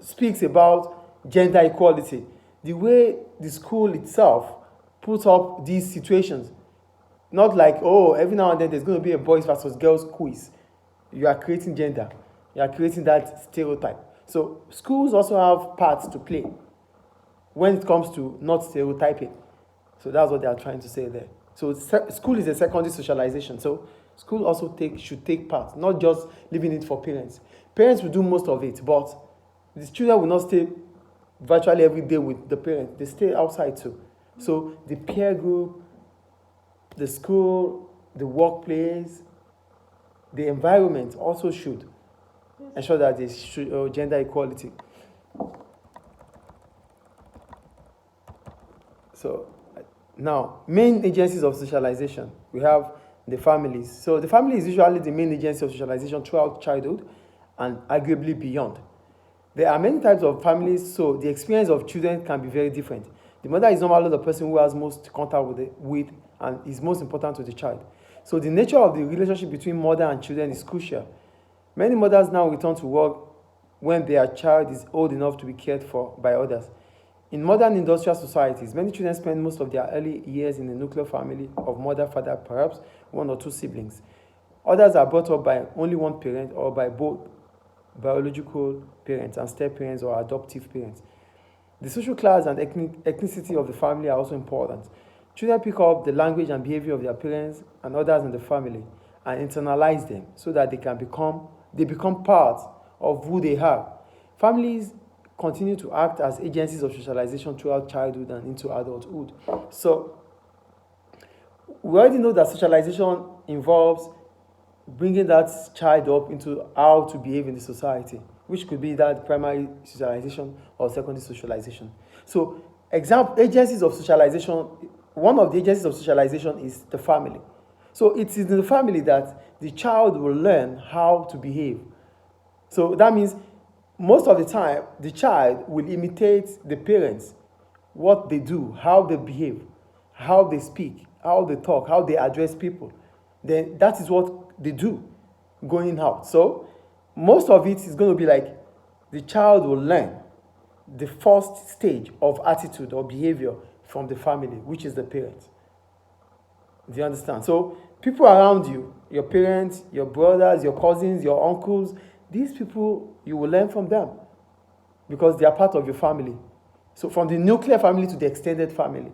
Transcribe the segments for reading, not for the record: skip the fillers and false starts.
speaks about gender equality. The way the school itself puts up these situations, not like, oh, every now and then there's going to be a boys versus girls quiz. You are creating gender. You are creating that stereotype. So schools also have parts to play when it comes to not stereotyping. So that's what they are trying to say there. So school is a secondary socialization. So school also should take part, not just leaving it for parents. Parents will do most of it, but the children will not stay virtually every day with the parents. They stay outside too. So the peer group, the school, the workplace, the environment also should ensure that there's gender equality. So now, main agencies of socialization. We have the families. So the family is usually the main agency of socialization throughout childhood and arguably beyond. There are many types of families, so the experience of children can be very different. The mother is normally the person who has most contact with and is most important to the child. So the nature of the relationship between mother and children is crucial. Many mothers now return to work when their child is old enough to be cared for by others. In modern industrial societies, many children spend most of their early years in a nuclear family of mother, father, perhaps one or two siblings. Others are brought up by only one parent or by both biological parents and step-parents or adoptive parents. The social class and ethnicity of the family are also important. Children pick up the language and behavior of their parents and others in the family and internalize them so that they become part of who they are. Families continue to act as agencies of socialization throughout childhood and into adulthood. So we already know that socialization involves bringing that child up into how to behave in the society, which could be that primary socialization or secondary socialization. So agencies of socialization, one of the agencies of socialization is the family. So it is in the family that the child will learn how to behave. So that means most of the time, the child will imitate the parents, what they do, how they behave, how they speak, how they talk, how they address people. Then that is what they do going out. So most of it is going to be like the child will learn the first stage of attitude or behavior from the family, which is the parents. Do you understand? So people around you, your parents, your brothers, your cousins, your uncles, these people, you will learn from them because they are part of your family. So from the nuclear family to the extended family,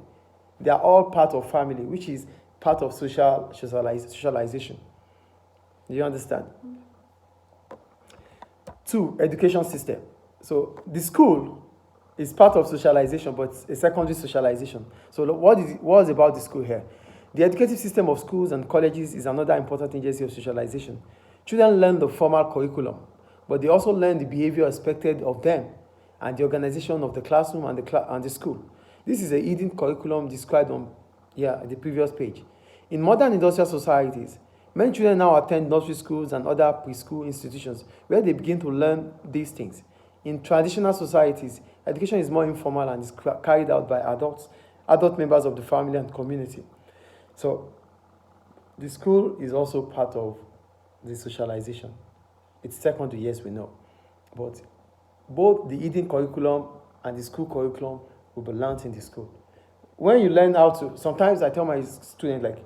they are all part of family, which is part of socialization. Do you understand? 2, education system. So the school is part of socialization, but it's a secondary socialization. So what is about the school here? The educative system of schools and colleges is another important agency of socialization. Children learn the formal curriculum, but they also learn the behavior expected of them and the organization of the classroom and the school. This is a hidden curriculum described on the previous page. In modern industrial societies, many children now attend nursery schools and other preschool institutions where they begin to learn these things. In traditional societies, education is more informal and is carried out by adult members of the family and community. So the school is also part of the socialization. It's secondary, yes, we know. But both the hidden curriculum and the school curriculum will be learned in the school. When you learn how to, sometimes I tell my students, like,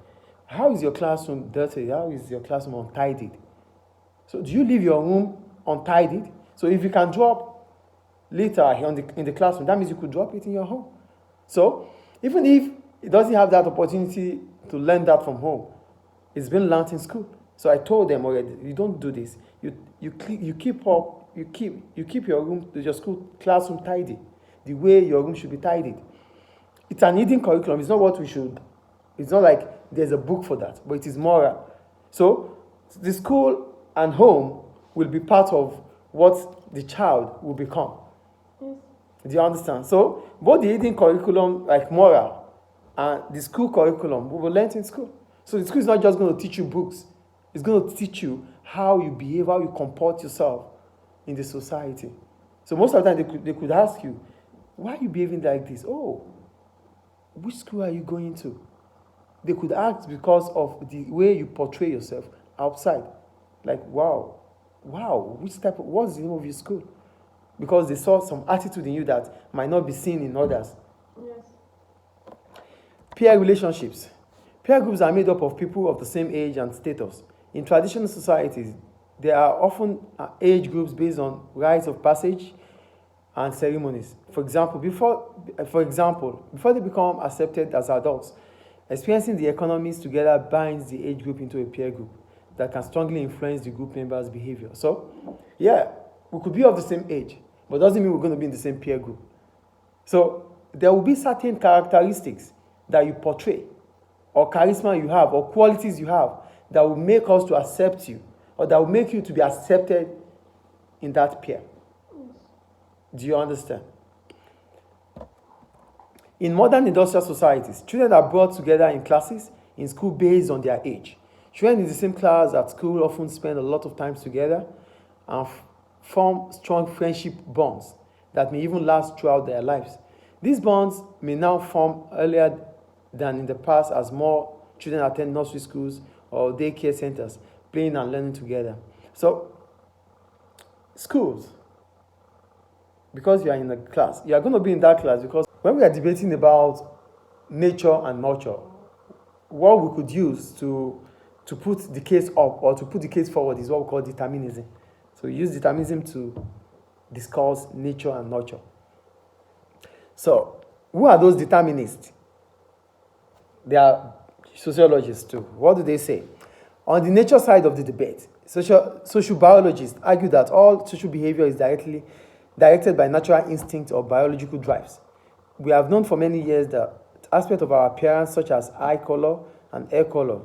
how is your classroom dirty? How is your classroom untidied? So do you leave your room untidied? So if you can drop litter in the classroom, that means you could drop it in your home. So even if it doesn't have that opportunity to learn that from home, it's been learned in school. So I told them already, you don't do this. You keep your room, your school classroom tidy, the way your room should be tidied. It's an hidden curriculum. It's not what we should. It's not like there's a book for that, but it is moral. So the school and home will be part of what the child will become. Yes. Do you understand? So both the hidden curriculum, like moral, and the school curriculum, we will learn in school. So the school is not just going to teach you books. It's going to teach you how you behave, how you comport yourself in the society. So most of the time they could ask you, why are you behaving like this? Oh, which school are you going to? They could ask because of the way you portray yourself outside. Like, wow, what's the name of your school? because they saw some attitude in you that might not be seen in others. Yes. Peer relationships. Peer groups are made up of people of the same age and status. In traditional societies, there are often age groups based on rites of passage and ceremonies. For example, before they become accepted as adults, experiencing the economies together binds the age group into a peer group that can strongly influence the group members' behavior. So, yeah, we could be of the same age, but doesn't mean we're going to be in the same peer group. So, there will be certain characteristics that you portray, or charisma you have, or qualities you have that will make us to accept you, or that will make you to be accepted in that peer. Do you understand? In modern industrial societies, children are brought together in classes in school based on their age. Children in the same class at school often spend a lot of time together and form strong friendship bonds that may even last throughout their lives. These bonds may now form earlier than in the past as more children attend nursery schools or daycare centers, playing and learning together. So, schools, because you are in a class, you are going to be in that class because when we are debating about nature and nurture, what we could use to put the case up or to put the case forward is what we call determinism. So we use determinism to discuss nature and nurture. So, who are those determinists? They are sociologists too. What do they say? On the nature side of the debate, social biologists argue that all social behavior is directed by natural instinct or biological drives. We have known for many years that aspects of our appearance, such as eye color and hair color,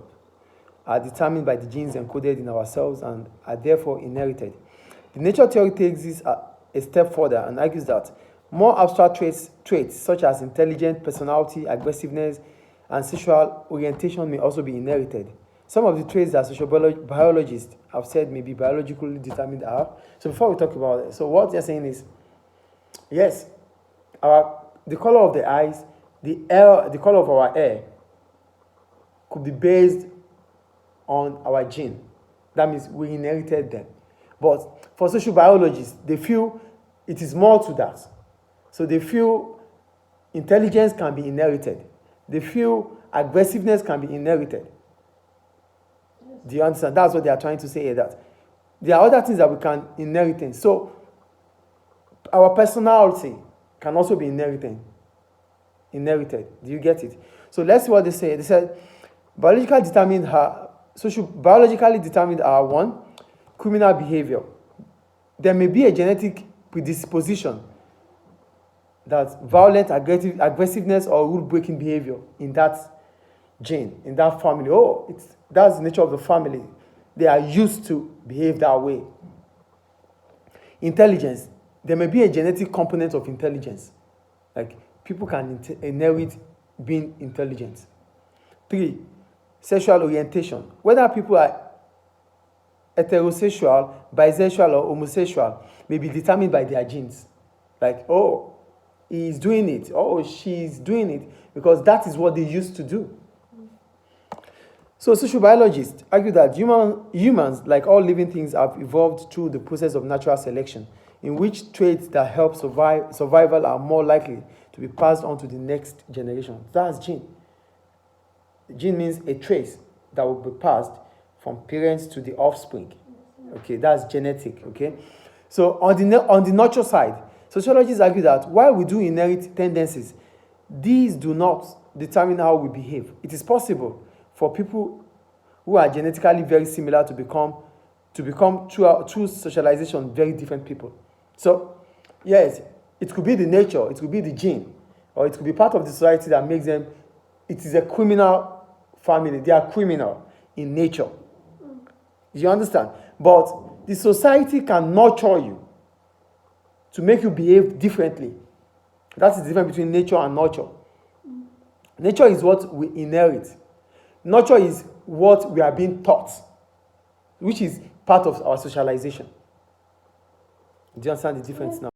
are determined by the genes encoded in our cells and are therefore inherited. The nature theory takes this a step further and argues that more abstract traits such as intelligence, personality, aggressiveness, and sexual orientation may also be inherited. Some of the traits that social biologists have said may be biologically determined are. So before we talk about it, so what they're saying is, yes, the color of the eyes, the color of our hair could be based on our gene. That means we inherited them. But for social biologists, they feel it is more to that. So they feel intelligence can be inherited. They feel aggressiveness can be inherited. Do you understand? That's what they are trying to say here, that there are other things that we can inherit. So our personality can also be inherited. Do you get it? So let's see what they say. They said biologically determined are one, criminal behavior. There may be a genetic predisposition that violent aggressiveness or rule-breaking behavior in that gene, in that family. That's the nature of the family. They are used to behave that way. Intelligence. There may be a genetic component of intelligence. Like people can inherit being intelligent. 3, sexual orientation. Whether people are heterosexual, bisexual, or homosexual may be determined by their genes. Like, he's doing it, she's doing it, because that is what they used to do. So social biologists argue that humans, like all living things, have evolved through the process of natural selection, in which traits that help survival are more likely to be passed on to the next generation. That's gene. Gene means a trait that will be passed from parents to the offspring. Okay, that's genetic. Okay, so on the nurture side, sociologists argue that while we do inherit tendencies, these do not determine how we behave. It is possible for people who are genetically very similar to become through socialization very different people. So, yes, it could be the nature, it could be the gene, or it could be part of the society that makes them. It is a criminal family. They are criminal in nature. You understand? But the society can nurture you to make you behave differently. That is the difference between nature and nurture. Nature is what we inherit. Nurture is what we are being taught, which is part of our socialization. Do you understand the difference now?